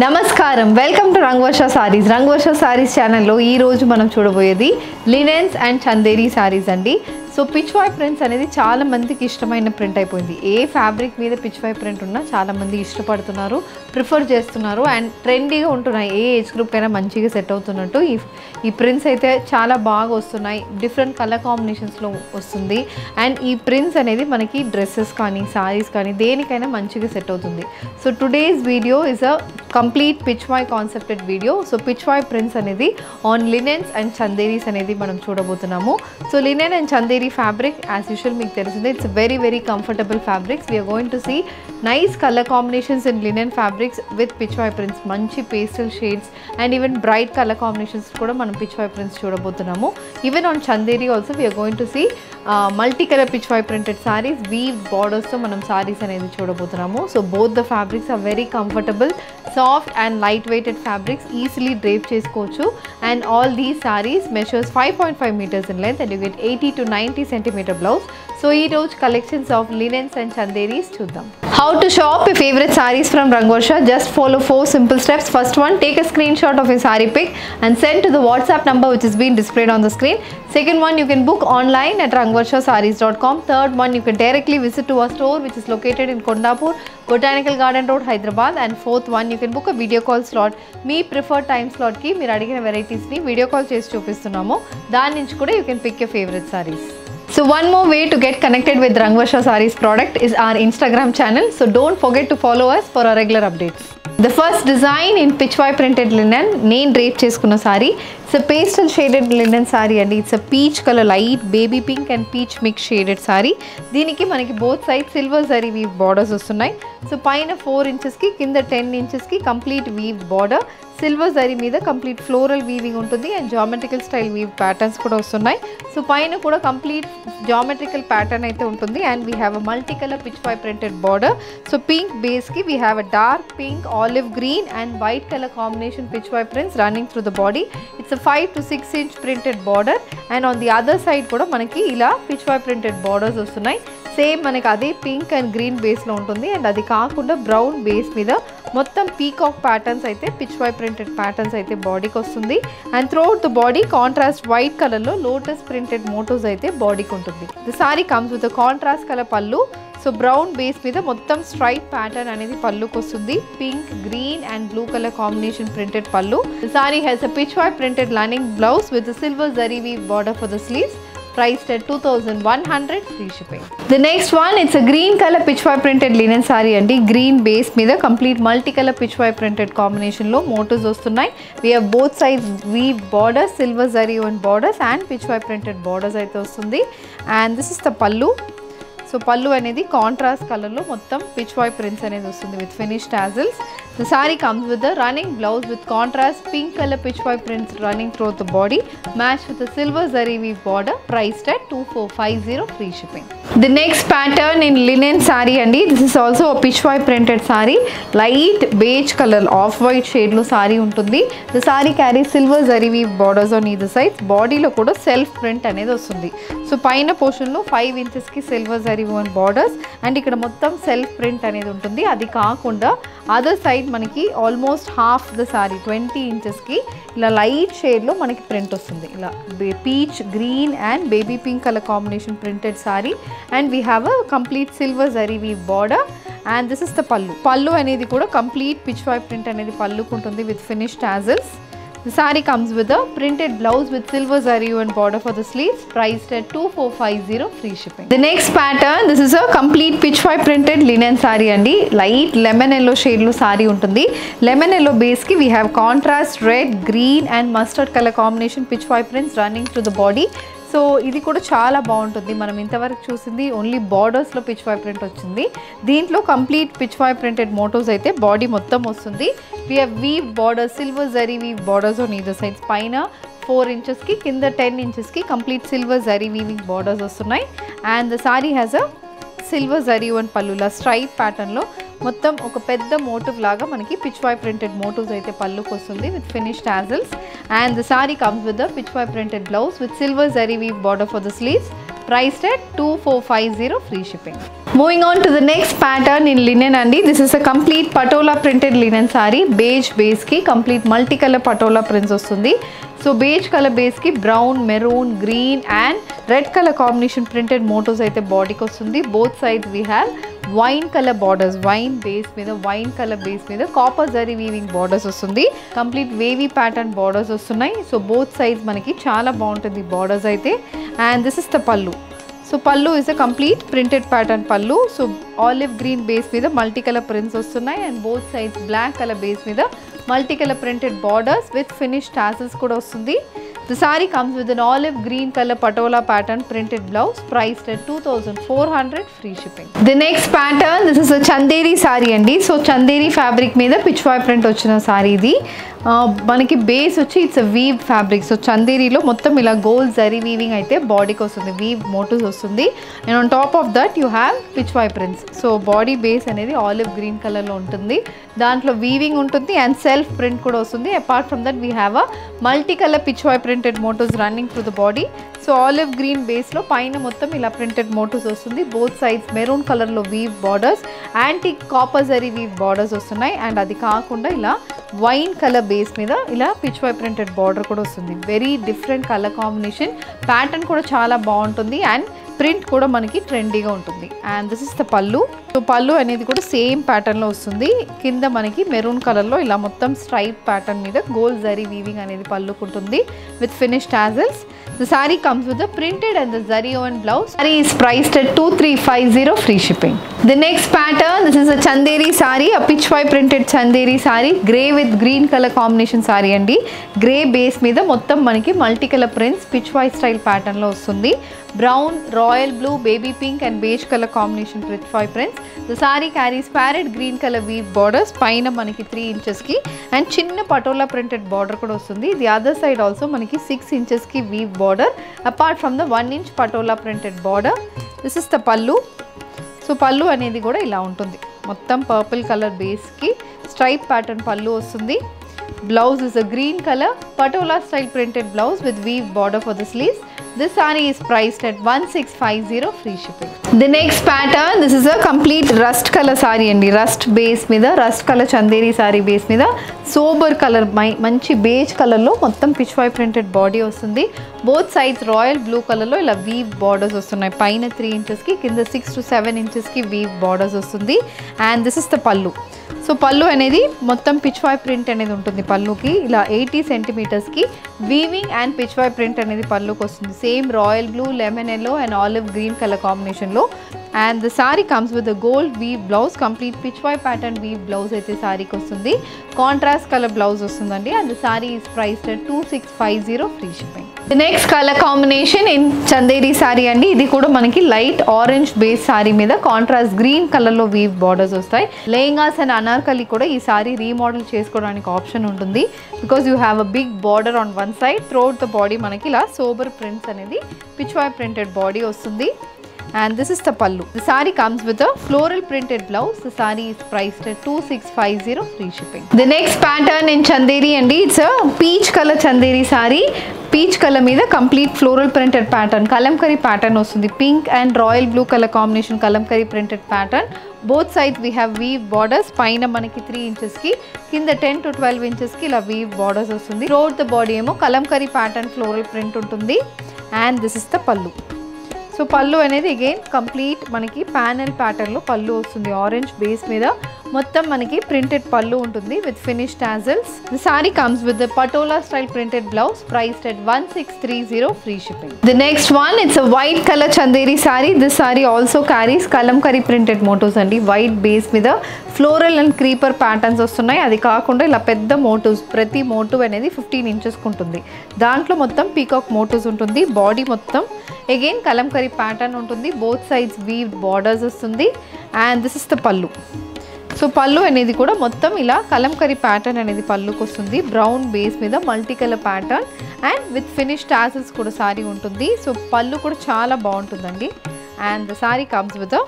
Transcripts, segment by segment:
నమస్కారం welcome to Rangavarsha saris Rangavarsha saris ఛానల్లో ఈ రోజు మనం చూడబోయేది లినెన్స్ అండ్ చందేరి సారీస్ అండి. సో పిచ్ వై ప్రింట్స్ అనేది చాలా మందికి ఇష్టమైన ప్రింట్ అయిపోయింది. ఏ ఫ్యాబ్రిక్ మీద పిచ్ వై ప్రింట్ ఉన్నా చాలా మంది ఇష్టపడుతున్నారు, ప్రిఫర్ చేస్తున్నారు అండ్ ట్రెండీగా ఉంటున్నాయి. ఏ ఏజ్ గ్రూప్ అయినా మంచిగా సెట్ అవుతున్నట్టు ఈ ప్రింట్స్ అయితే చాలా బాగా వస్తున్నాయి. డిఫరెంట్ కలర్ కాంబినేషన్స్లో వస్తుంది అండ్ ఈ ప్రింట్స్ అనేది మనకి డ్రెస్సెస్ కానీ సారీస్ కానీ దేనికైనా మంచిగా సెట్ అవుతుంది. So today's video is a complete Pichwai concepted video. So pitch why prints అనేది ఆన్ లినెన్స్ అండ్ చందేరీస్ అనేది మనం చూడబోతున్నాము. So linen and Chanderi fabric as usual మీకు తెలిసిందే, it's very comfortable fabrics. We are going to see nice color combinations in linen fabrics with pitch why prints, మంచి pastel shades and even bright color combinations కూడా మనం pitch why prints చూడబోతున్నాము. Even on chanderi also we are going to see multi color pitch why printed sarees, weave borders తో మనం sarees అనేది చూడబోతున్నాము. So both the fabrics are very comfortable, soft and light weighted fabrics, easily drape చేసుకోవచ్చు and all these sarees measures 5.5 meters in length and you get 80 to 90 centimeter blouse. So ee roj collections of linens and chanderis chuddam. How to shop your favorite sarees from Rangvarsha? Just follow 4 simple steps. First one, take a screenshot of your saree pic and send to the WhatsApp number which is being displayed on the screen. Second one, you can book online at rangvarshasarees.com. Third one, you can directly visit to our store which is located in Kondapur, Botanical Garden Road, Hyderabad. And fourth one, you can book a video call slot. Me preferred time slot ki meer adigina varieties ni video call chesi chupistunnamo. Dani nunchi kuda you can pick your favorite sarees. So one more way to get connected with Rangvarsha Sarees product is our Instagram channel. So don't forget to follow us for our regular updates. The first design in pitch why printed linen, name drape cheskunna saree. It's a pastel shaded linen saree and it's a peach color, light baby pink and peach mix shaded saree. దీనికి మనకి both sides silver zari weave borders వస్తున్నాయి. So పైన 4 inches కి కింద 10 inches కి complete weave border, silver zari మీద complete floral weaving ఉంటుంది and geometrical style weave patterns కూడా వస్తున్నాయి. సో పైన కూడా కంప్లీట్ జామెట్రికల్ ప్యాటర్న్ అయితే ఉంటుంది and we have a multi colour pitch why printed border. So pink base కి we have a dark pink, olive green and white colour combination pitch why prints running through the body. It's 5 to 6 inch printed border and on the other side కూడా మనకి ఇలా pitch why printed borders వస్తున్నాయి. Same మనకి అదే pink and green బేస్లో ఉంటుంది and అది కాకుండా బ్రౌన్ బేస్ మీద మొత్తం పీకాక్ ప్యాటర్న్స్ అయితే పిచ్ వై ప్రింటెడ్ ప్యాటర్న్స్ అయితే బాడీకి వస్తుంది and throughout the body contrast white కలర్లో లోటస్ ప్రింటెడ్ మోటోస్ అయితే బాడీకి ఉంటుంది. The sari comes with contrast colour pallu. So brown base మీద మొత్తం స్ట్రైప్ ప్యాటర్న్ అనేది పళ్ళుకి వస్తుంది. Pink, green and blue colour combination printed pallu. The sari has a pitch why printed lining blouse with silver zari weave border for the sleeves. Priced at 2100, free shipping. The next one, it's a green color pitch why printed linen saree andi. Green base మీద complete multicolor pitch why printed combination లో motors వస్తున్నాయి. We have both sides weave borders, silver zari and borders and pitch why printed borders అయితే వస్తుంది. And this is the pallu. So పళ్ళు అనేది contrast కలర్లో మొత్తం pitch why prints అనేది వస్తుంది with finish tassels. The sari comes with the running blouse with contrast pink colour pitch why prints running through the body, match with silver zari weave border. Priced at 2450, free shipping. The next pattern in linen sari అండి. This is also pitch why printed sari. Light beige colour off white షేడ్లో సారీ ఉంటుంది. The sari carry silver zari weave borders on either side. బాడీలో కూడా self print అనేది వస్తుంది. So పైన పోర్షన్లో 5 inches కి silver zari one borders and ఇక్కడ మొత్తం సెల్ఫ్ ప్రింట్ అనేది ఉంటుంది. అది కాకుండా అదర్ సైడ్ మనకి almost half the sorry 20 inches కి ఇలా లైట్ షేడ్లో మనకి ప్రింట్ వస్తుంది. ఇలా peach green and baby pink colour combination printed sari and we have a complete silver zari weave border and this is the pallu. Pallu అనేది కూడా కంప్లీట్ పిచ్ వై ప్రింట్ అనేది పళ్ళుకు ఉంటుంది with finish tassels. The saree comes with a printed blouse with silver zari and border for the sleeves. Priced at 2450, free shipping. The next pattern, this is a complete pitch why printed linen saree andi. Light lemon yellow shade lo saree untundi. Lemon yellow base ki we have contrast red, green and mustard color combination pitch why prints running through the body. So ఇది కూడా చాలా బాగుంటుంది. మనం ఇంతవరకు చూసింది only బార్డర్స్లో pichwai print వచ్చింది. దీంట్లో complete pitch why printed motifs అయితే బాడీ మొత్తం వస్తుంది. We have weave borders, silver zari weave borders on either sides. పైన 4 inches కి కింద 10 inches కి complete silver zari weaving borders వస్తున్నాయి and the sari has a silver zari one పళ్ళులా స్ట్రైప్ ప్యాటర్న్లో మొత్తం ఒక పెద్ద మోటివ్ లాగా మనకి పిచ్ వై ప్రింటెడ్ మోటివ్స్ అయితే పళ్ళుకి వస్తుంది with finish tassels and the sari comes with the pitch why printed blouse with silver zari weave border for the sleeves. priced at 2450 free shipping. Moving on to the next pattern in linen andi. This is a complete patola printed linen saree, beige base ki complete multicolor patola prints vastundi. So beige color base ki brown, maroon, green and red color combination printed motifs aithe body ki vastundi. Both sides we have wine color borders, wine base మీద wine color base మీద copper zari weaving borders వస్తుంది. Complete wavy pattern borders వస్తున్నాయి. So both sides మనకి చాలా బాగుంటుంది borders అయితే. And this is the pallu. So pallu is a complete printed pattern pallu. So olive green base మీద multi colour prints వస్తున్నాయి and both sides black colour base మీద multi colour printed borders with finish tassels కూడా వస్తుంది. The saree comes with an olive green color patola pattern printed blouse priced at 2400 free shipping. The next pattern, this is a chanderi saree andi. So chanderi fabric meeda pitchwai print ochina saree idi. మనకి base వచ్చి it's weave fabric. So చందేరీలో మొత్తం ఇలా gold zari weaving అయితే బాడీకి వస్తుంది, weave motifs వస్తుంది. And on top of that you have Pichwai prints. So body base అనేది olive green కలర్లో ఉంటుంది, దాంట్లో వీవింగ్ ఉంటుంది అండ్ సెల్ఫ్ ప్రింట్ కూడా వస్తుంది. Apart from that we have a multi colour pichwai printed motifs running through the body. So olive green బేస్లో పైన మొత్తం ఇలా ప్రింటెడ్ మోటివ్స్ వస్తుంది. బోత్ సైడ్స్ మెరూన్ కలర్లో weave borders, antique copper zari weave borders వస్తున్నాయి. And అది కాకుండా ఇలా వైన్ కలర్ బేస్ మీద ఇలా పిచ్వై ప్రింటెడ్ బార్డర్ కూడా వస్తుంది. Very different colour combination, pattern కూడా చాలా బాగుంటుంది అండ్ ప్రింట్ కూడా మనకి ట్రెండీగా ఉంటుంది. And this is the pallu. So pallu అనేది కూడా సేమ్ ప్యాటర్న్లో వస్తుంది. కింద మనకి మెరూన్ కలర్లో ఇలా మొత్తం స్ట్రైప్ ప్యాటర్న్ మీద గోల్డ్ జరీ వీవింగ్ అనేది పల్లుకు ఉంటుంది with finish tassels. The saree comes with the printed and the zari woven blouse. Saree is priced at 2350 free shipping. The next pattern, this is a chanderi saree, a pitchwai printed chanderi saree, grey with green color combination saree andi. Grey base మీద మొత్తం మనకి multi colour prints pitchwai style pattern లో వస్తుంది. Brown, royal blue, baby pink and beige color combination pitchwai prints. The saree carries parrot green color weave borders. పైన మనకి 3 inches కి and చిన్న patola printed border కూడా వస్తుంది. ది అదర్ సైడ్ ఆల్సో మనకి 6 inches కి weave border apart from the 1 inch Patola printed border. This is the pallu. So pallu అనేది కూడా ఇలా ఉంటుంది, మొత్తం పర్పుల్ కలర్ బేస్కి స్ట్రైప్ ప్యాటర్న్ పల్లు వస్తుంది. Blouse is a green color patola style printed blouse with weave border for the sleeves. This saree is priced at 1650 free shipping. The next pattern, this is a complete rust color saree andi. Rust base మీద rust color chanderi saree base మీద sober color మంచి beige color లో మొత్తం pitchwai printed body వస్తుంది. Both sides royal blue color లో ఇలా weave borders వస్తున్నాయి. పైన 3 inches కి కింద 6 to 7 inches కి weave borders వస్తుంది. And this is the pallu. So pallu అనేది మొత్తం పిచ్వై ప్రింట్ అనేది ఉంటుంది పల్లుకి. ఇలా 80 సెంటీమీటర్స్కి వీవింగ్ అండ్ పిచ్వై ప్రింట్ అనేది పల్లుకి వస్తుంది. Same royal blue, lemon yellow and olive green colour కాంబినేషన్లో. And the sari comes with the gold weave blouse, complete pichwai pattern weave blouse అయితే సారీకి వస్తుంది. కాంట్రాస్ట్ కలర్ బ్లౌజ్ వస్తుందండి. And the sari is priced at 2650 free shipping. The next colour combination in Chanderi sari అండి. ఇది కూడా మనకి light orange base sari మీద కాంట్రాస్ట్ గ్రీన్ కలర్లో వీవ్ బార్డర్స్ వస్తాయి. లెహంగాస్ అండ్ అనార్కలి కూడా ఈ సారీ రీమోడల్ చేసుకోవడానికి ఆప్షన్ ఉంటుంది. Because you have a big border on one side, throughout the body మనకి ఇలా సోబర్ ప్రింట్స్ అనేది పిచ్వై ప్రింటెడ్ బాడీ వస్తుంది. And this is the pallu. The saree comes with a floral printed blouse. The saree is priced at 2650 free shipping. The next pattern in chanderi andi, it's a peach color chanderi saree. Peach color మీద complete floral printed pattern, kalamkari pattern వస్తుంది. Pink and royal blue color combination kalamkari printed pattern. Both sides we have weave borders. పైన మనకి 3 inches కి కింద 10 to 12 inches కి ఇలా weave borders వస్తుంది. Throughout the body ఏమో kalamkari pattern floral print ఉంటుంది. And this is the pallu. So pallu అనేది అగైన్ కంప్లీట్ మనకి ప్యానెల్ ప్యాటర్న్లో పల్లు వస్తుంది. ఆరెంజ్ బేస్ మీద మొత్తం మనకి ప్రింటెడ్ పల్లు ఉంటుంది with finish tassels. The sari comes with the Patola style printed blouse priced at 1630 free shipping. The next one, it's a white colour Chanderi sari. This sari also carries Kalamkari printed motifs అండి. White base మీద floral and creeper patterns వస్తున్నాయి. అది కాకుండా ఇలా పెద్ద motifs, ప్రతి motive అనేది 15 inches ఉంటుంది. దాంట్లో మొత్తం పీకాక్ మోటివ్స్ ఉంటుంది. బాడీ మొత్తం అగైన్ కలంకరీ ప్యాటర్న్ ఉంటుంది. బోత్ సైడ్స్ వీవ్ బార్డర్స్ వస్తుంది. And this is the pallu. So pallu అనేది కూడా మొత్తం ఇలా కలంకరీ ప్యాటర్న్ అనేది పల్లుకి వస్తుంది. బ్రౌన్ బేస్ మీద multi colour pattern and with finish tassels కూడా సారీ ఉంటుంది. సో పల్లు కూడా చాలా బాగుంటుందండి. And the sari comes with a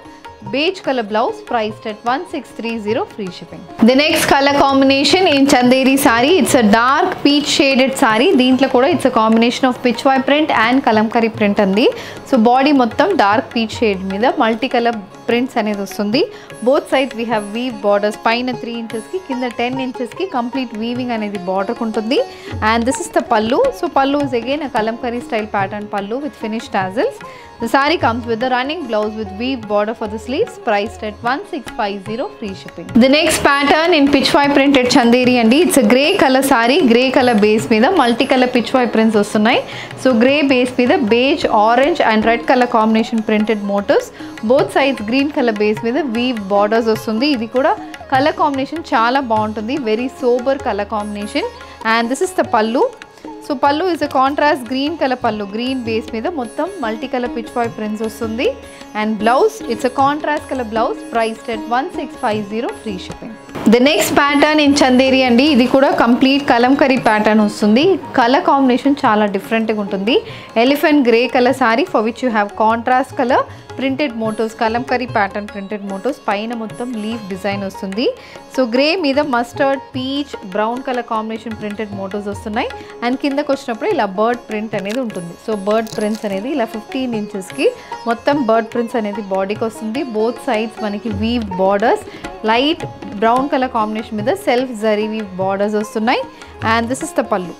beige color blouse priced at 1630 free shipping. The next color combination in Chanderi saree, it's a dark peach shaded saree. Deentlo kuda it's a combination of pitchwai print and kalamkari print andi. So body mottam dark peach shade meeda multicolor prints అనేది వస్తుంది. Both sides we have weave borders, పైన 3 ఇంచెస్కి కింద 10 ఇంచెస్కి complete weaving అనేది బార్డర్కి ఉంటుంది. And this is the pallu. So pallu is again a kalamkari style pattern pallu with finish tassels. The saree comes with the running blouse with weave border for the sleeves priced at 1650 free shipping. The next pattern in pitchwai printed Chanderi andi. It's a grey color saree, grey color base meeda multicolor pitchwai prints vastunayi. So grey base meeda beige, orange and red color combination printed motifs. Both sides green color base meeda weave borders vastundi. Idi kuda color combination chaala baaguntundi, very sober color combination. And this is the pallu. So pallu is a contrast green color pallu, green base మీద మొత్తం multicolor pitchwai prints వస్తుంది. And blouse, it's a contrast color blouse priced at 1650 free shipping. The next pattern in Chanderi andi, ఇది కూడా complete kalamkari pattern వస్తుంది. Color combination చాలా different గా ఉంటుంది. Elephant grey color saree for which you have contrast color printed motifs, kalamkari pattern printed motifs, పైన మొత్తం leaf design వస్తుంది. So grey మీద mustard, peach, brown colour combination printed motifs వస్తున్నాయి. And కిందకు వచ్చినప్పుడు ఇలా బర్డ్ ప్రింట్ అనేది ఉంటుంది. సో బర్డ్ ప్రింట్స్ అనేది ఇలా 15 ఇంచెస్కి మొత్తం బర్డ్ ప్రింట్స్ అనేది బాడీకి వస్తుంది. బోత్ సైడ్స్ మనకి weave borders, light brown colour combination మీద సెల్ఫ్ జరీ వీవ్ బార్డర్స్ వస్తున్నాయి. And this is the pallu.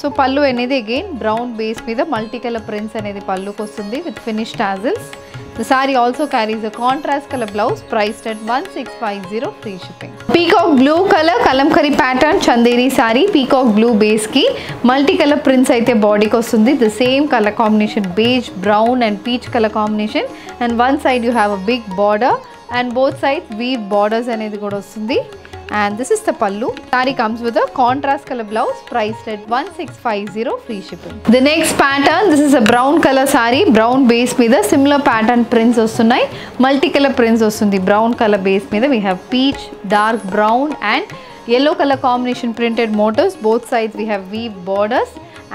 So pallu అనేది అగైన్ బ్రౌన్ బేస్ మీద మల్టీ కలర్ ప్రింట్స్ అనేది పల్లుకి వస్తుంది with finish tassels. The saree also carries a contrast color blouse priced at 1650 free shipping. Peacock blue color kalamkari pattern Chanderi saree, peacock blue base ki multicolor prints aithe body ki vastundi. The same color combination beige, brown and peach color combination, and one side you have a big border and both sides weave borders anedi kuda vastundi. And this is the pallu. Saree comes with a contrast color blouse priced at 1650 free shipping. The next pattern, this is a brown color saree, brown base meeda similar pattern prints vastunayi. Multicolor prints vastundi. Brown color base meeda we have peach, dark brown and yellow color combination printed motifs. Both sides we have weave borders.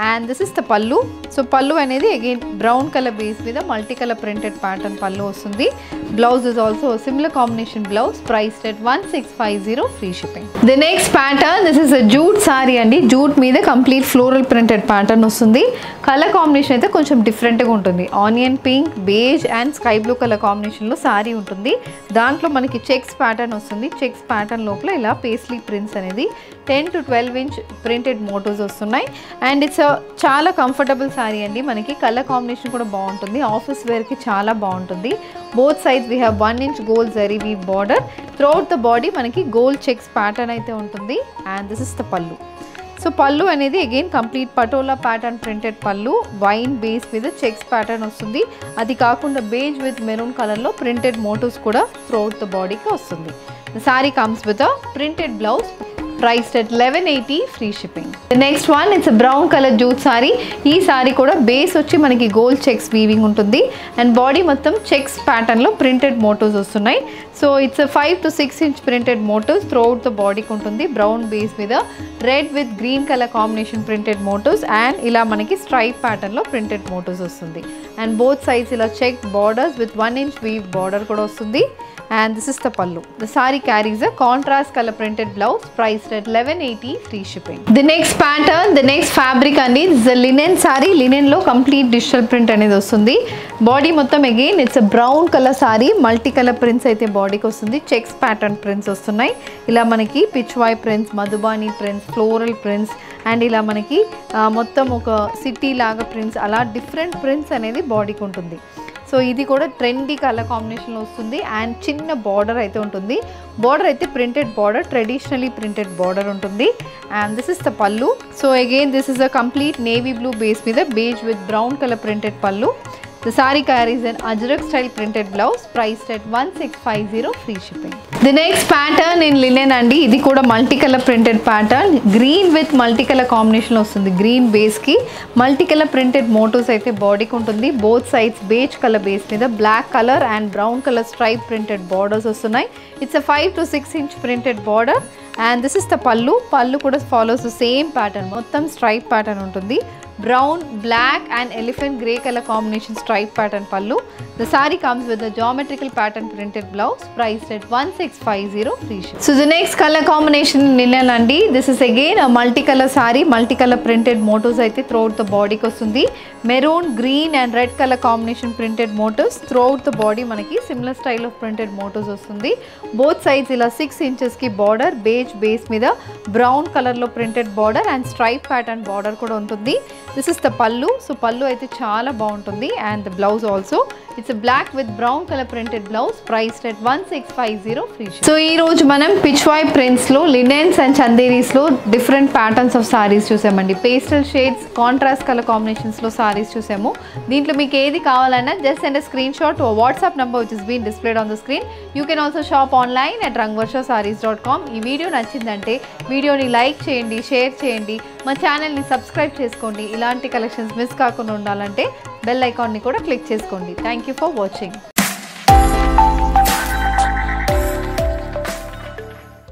And this is the pallu. So pallu అనేది again brown color base మీద multicolor printed pattern pallu వస్తుంది. Blouse is also a similar combination blouse priced at 1650 free shipping. The next pattern, this is a jute saree అండి. jute మీద complete floral printed pattern వస్తుంది. Colour combination అయితే కొంచెం డిఫరెంట్గా ఉంటుంది. Onion pink, beige and sky blue colour కాంబినేషన్లో sorry ఉంటుంది. దాంట్లో మనకి చెక్స్ ప్యాటర్న్ వస్తుంది. చెక్స్ ప్యాటర్న్ లోపల ఇలా పేస్లీ ప్రింట్స్ అనేది 10 to 12 inch printed motifs వస్తున్నాయి. అండ్ ఇట్స్ చాలా కంఫర్టబుల్ సారీ అండి. మనకి కలర్ కాంబినేషన్ కూడా బాగుంటుంది. ఆఫీస్ వేర్కి చాలా బాగుంటుంది. Both sides we have 1 inch gold zari weave border. Throughout the body మనకి గోల్డ్ చెక్స్ ప్యాటర్న్ అయితే ఉంటుంది. And this is the pallu. So pallu అనేది again complete Patola pattern printed pallu, wine base మీద చెక్స్ ప్యాటర్న్ వస్తుంది. అది కాకుండా బేజ్ విత్ మెరూన్ కలర్లో ప్రింటెడ్ మోటివ్స్ కూడా త్రూఅవుట్ ద బాడీకి వస్తుంది. The sari comes with a printed blouse priced at 1180 free shipping. The next one, it's a brown color jute saree. ఈ సారీ కూడా బేస్ వచ్చి మనకి గోల్డ్ చెక్స్ వీవింగ్ ఉంటుంది అండ్ బాడీ మొత్తం చెక్స్ ప్యాటర్న్లో ప్రింటెడ్ మోటివ్స్ వస్తున్నాయి. So it's 5 to 6 inch printed motifs throughout the బాడీకి ఉంటుంది. బ్రౌన్ బేస్ మీద red with green colour combination printed motifs and ఇలా మనకి స్ట్రైప్ ప్యాటర్న్లో ప్రింటెడ్ మోటివ్స్ వస్తుంది. అండ్ బోత్ సైడ్స్ ఇలా check borders with 1 inch weave border కూడా వస్తుంది. And this is the pallu. The saree carries a contrast color printed blouse priced at 1180 free shipping. The next pattern, the next fabric andi, this is a linen saree. Linen lo complete digital print anedi vastundi. Body mottam again it's a brown color saree, multi color prints aithe body ki vastundi. Checks pattern prints vastunnai. Ila manaki pitchwai prints, madhubani prints, floral prints and ila manaki mottam oka city laga prints ala different prints anedi body ki untundi. So ఇది కూడా trendy colour కాంబినేషన్లో వస్తుంది and చిన్న border అయితే ఉంటుంది. Border అయితే printed border, traditionally printed border ఉంటుంది. And this is the pallu. So again this is a complete navy blue base మీద beige with brown colour printed pallu. The saree carries an ajrak style printed blouse priced at 1650 free shipping. The next pattern in linen andi, idi kuda multicolor printed pattern, green with multicolor combination vastundi. Green base ki multicolor printed motifs aithe body ki untundi. Both sides beige color base meeda black color and brown color stripe printed borders vastunnai. It's a 5 to 6 inch printed border. And this is the pallu. Pallu kuda follows the same pattern. Mottam stripe pattern untundi. brown, black and elephant grey color combination stripe pattern pallu. The saree comes with a geometrical pattern printed blouse priced at 1650 free shipping. So the next color combination linen andi. This is again a multicolor saree, multicolor printed motifs aithe throughout the body ki vastundi. Maroon, green and red color combination printed motifs throughout the body manaki similar style of printed motifs vastundi. Both sides ila 6 inches ki border, beige base మీద brown color లో printed border and stripe pattern border కూడా ఉంటుంది. This is the pallu. So pallu అయితే చాలా బాగుంటుంది and the blouse also. It's a black with brown color printed blouse priced at 1650 free shipping. So ఈ రోజు మనం Pichwai prints లో లినెన్స్ అండ్ చందేరీస్ లో డిఫరెంట్ ప్యాటర్న్స్ ఆఫ్ సారీస్ చూసామండి. Pastel shades, contrast colour combinations లో సారీస్ చూసాము. దీంట్లో మీకు ఏది కావాలన్నా just send a screenshot to a WhatsApp number which is being displayed on the screen. You can also shop online at rangvarshasarees.com. ఈ video నచ్చిందంటే వీడియోని లైక్ చేయండి, షేర్ చేయండి, మా ఛానల్ని సబ్స్క్రైబ్ చేసుకోండి. ఇలాంటి కలెక్షన్స్ మిస్ కాకుండా ఉండాలంటే బెల్ ఐకాన్ని కూడా క్లిక్ చేసుకోండి. Thank you for watching.